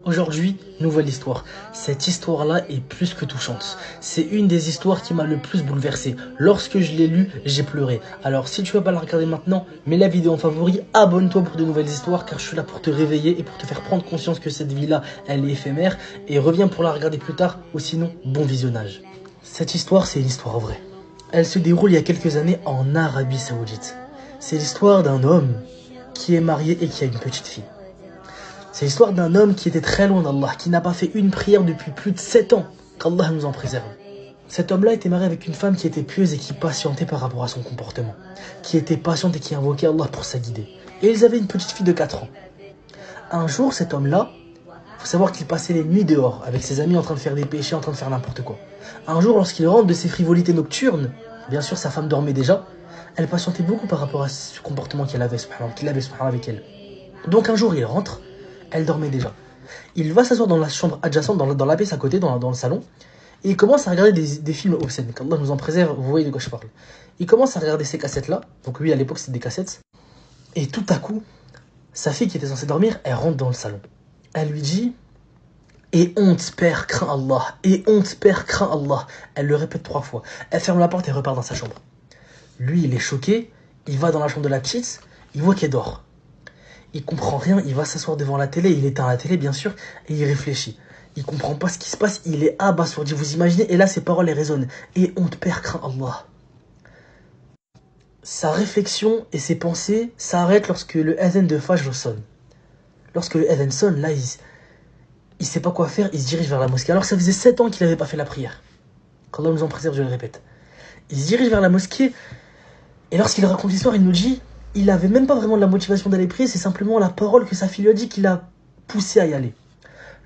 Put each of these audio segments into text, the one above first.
Aujourd'hui, nouvelle histoire. Cette histoire-là est plus que touchante. C'est une des histoires qui m'a le plus bouleversé. Lorsque je l'ai lue, j'ai pleuré. Alors si tu veux pas la regarder maintenant, mets la vidéo en favori, abonne-toi pour de nouvelles histoires car je suis là pour te réveiller et pour te faire prendre conscience que cette vie-là, elle est éphémère. Et reviens pour la regarder plus tard ou sinon, bon visionnage. Cette histoire, c'est une histoire vraie. Elle se déroule il y a quelques années en Arabie Saoudite. C'est l'histoire d'un homme qui est marié et qui a une petite fille. C'est l'histoire d'un homme qui était très loin d'Allah, qui n'a pas fait une prière depuis plus de 7 ans, qu'Allah nous en préserve. Cet homme-là était marié avec une femme qui était pieuse et qui patientait par rapport à son comportement, qui était patiente et qui invoquait Allah pour sa guider. Et ils avaient une petite fille de 4 ans. Un jour, cet homme-là, il faut savoir qu'il passait les nuits dehors, avec ses amis en train de faire des péchés, en train de faire n'importe quoi. Un jour, lorsqu'il rentre de ses frivolités nocturnes, bien sûr sa femme dormait déjà, elle patientait beaucoup par rapport à ce comportement qu'il avait avec elle. Donc un jour, il rentre, elle dormait déjà. Il va s'asseoir dans la chambre adjacente, dans la pièce à côté, dans le salon, et il commence à regarder des films obscènes. Qu'Allah nous en préserve, vous voyez de quoi je parle. Il commence à regarder ces cassettes-là, donc lui à l'époque c'était des cassettes, et tout à coup, sa fille qui était censée dormir, elle rentre dans le salon. Elle lui dit « Et honte, père, crains Allah, et honte, père, crains Allah ». Elle le répète 3 fois. Elle ferme la porte et repart dans sa chambre. Lui, il est choqué, il va dans la chambre de la petite, il voit qu'elle dort. Il comprend rien, il va s'asseoir devant la télé, il éteint la télé bien sûr, et il réfléchit. Il comprend pas ce qui se passe, il est abasourdi, vous imaginez, et là ses paroles les résonnent. Et on te perd, crains Allah. Sa réflexion et ses pensées s'arrêtent lorsque le adhan de Fajr sonne. Lorsque le adhan sonne, là il sait pas quoi faire, il se dirige vers la mosquée. Alors ça faisait 7 ans qu'il n'avait pas fait la prière. Qu'Allah nous en préserve, je le répète. Il se dirige vers la mosquée, et lorsqu'il raconte l'histoire, il nous dit... Il n'avait même pas vraiment de la motivation d'aller prier, c'est simplement la parole que sa fille lui a dit qui l'a poussé à y aller.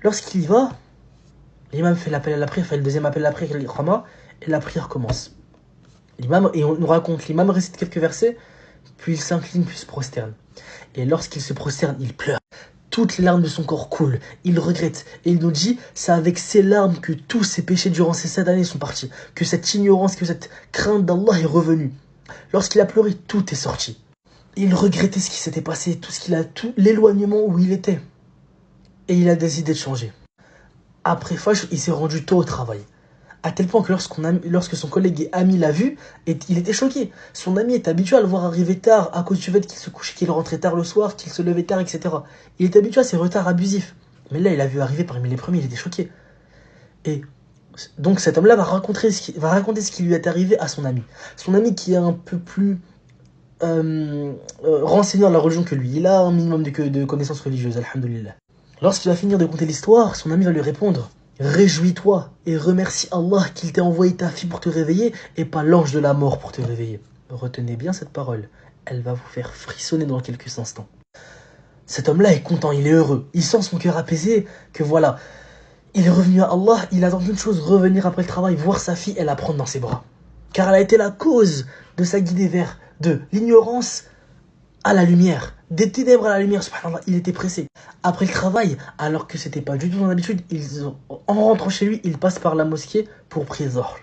Lorsqu'il y va, l'imam fait l'appel à la prière, fait le deuxième appel à la prière, l'iqama, et la prière commence. Et on nous raconte, l'imam récite quelques versets, puis il s'incline, puis il se prosterne. Et lorsqu'il se prosterne, il pleure. Toutes les larmes de son corps coulent, il regrette, et il nous dit, c'est avec ces larmes que tous ses péchés durant ces 7 années sont partis, que cette ignorance, que cette crainte d'Allah est revenue. Lorsqu'il a pleuré, tout est sorti. Il regrettait ce qui s'était passé, tout l'éloignement où il était. Et il a décidé de changer. Après Fajr, il s'est rendu tôt au travail. À tel point que lorsque son collègue et ami l'a vu, il était choqué. Son ami est habitué à le voir arriver tard à cause du fait qu'il se couchait, qu'il rentrait tard le soir, qu'il se levait tard, etc. Il est habitué à ces retards abusifs. Mais là, il a vu arriver parmi les premiers, il était choqué. Et donc cet homme-là va raconter ce qui lui est arrivé à son ami. Son ami qui est un peu plus... renseigné dans la religion que lui. Il a un minimum de connaissances religieuses, alhamdoulilah. Lorsqu'il va finir de conter l'histoire, son ami va lui répondre « Réjouis-toi et remercie Allah qu'il t'ait envoyé ta fille pour te réveiller et pas l'ange de la mort pour te réveiller. » Retenez bien cette parole, elle va vous faire frissonner dans quelques instants. Cet homme-là est content, il est heureux, il sent son cœur apaisé, que voilà, il est revenu à Allah, il attend qu'une chose, revenir après le travail, voir sa fille et la prendre dans ses bras. Car elle a été la cause de sa guidée vers de l'ignorance à la lumière, des ténèbres à la lumière, subhanallah, il était pressé. Après le travail, alors que c'était pas du tout son habitude, en rentrant chez lui, il passe par la mosquée pour prier Zohr.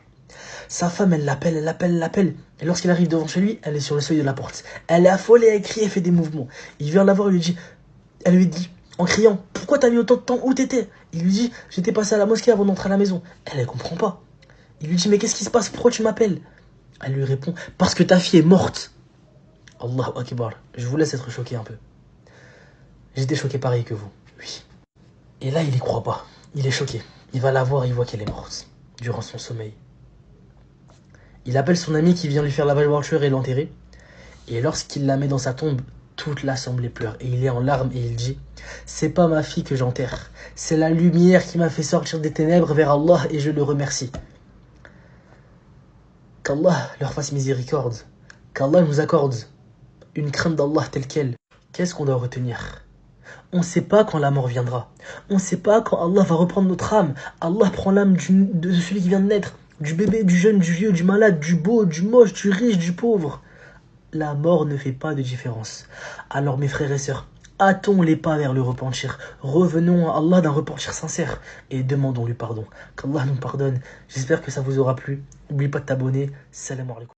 Sa femme, elle l'appelle. Et lorsqu'il arrive devant chez lui, elle est sur le seuil de la porte. Elle est affolée, elle crie, elle fait des mouvements. Il vient la voir, elle lui dit, en criant, pourquoi t'as mis autant de temps, où t'étais? Il lui dit, j'étais passé à la mosquée avant d'entrer à la maison. Elle comprend pas. Il lui dit, mais qu'est-ce qui se passe? Pourquoi tu m'appelles? Elle lui répond, parce que ta fille est morte. Allahu Akbar. Je vous laisse être choqué un peu. J'étais choqué pareil que vous. Oui. Et là, il y croit pas. Il est choqué. Il va la voir, il voit qu'elle est morte. Durant son sommeil. Il appelle son ami qui vient lui faire lavage voiture et l'enterrer. Et lorsqu'il la met dans sa tombe, toute l'assemblée pleure. Et il est en larmes et il dit, c'est pas ma fille que j'enterre. C'est la lumière qui m'a fait sortir des ténèbres vers Allah et je le remercie. Qu'Allah leur fasse miséricorde. Qu'Allah nous accorde une crainte d'Allah telle quelle. Qu'est-ce qu'on doit retenir? On ne sait pas quand la mort viendra. On ne sait pas quand Allah va reprendre notre âme. Allah prend l'âme de celui qui vient de naître, du bébé, du jeune, du vieux, du malade, du beau, du moche, du riche, du pauvre. La mort ne fait pas de différence. Alors mes frères et sœurs, hâtons les pas vers le repentir. Revenons à Allah d'un repentir sincère et demandons-lui pardon. Qu'Allah nous pardonne. J'espère que ça vous aura plu. N'oublie pas de t'abonner. Salam alaikum.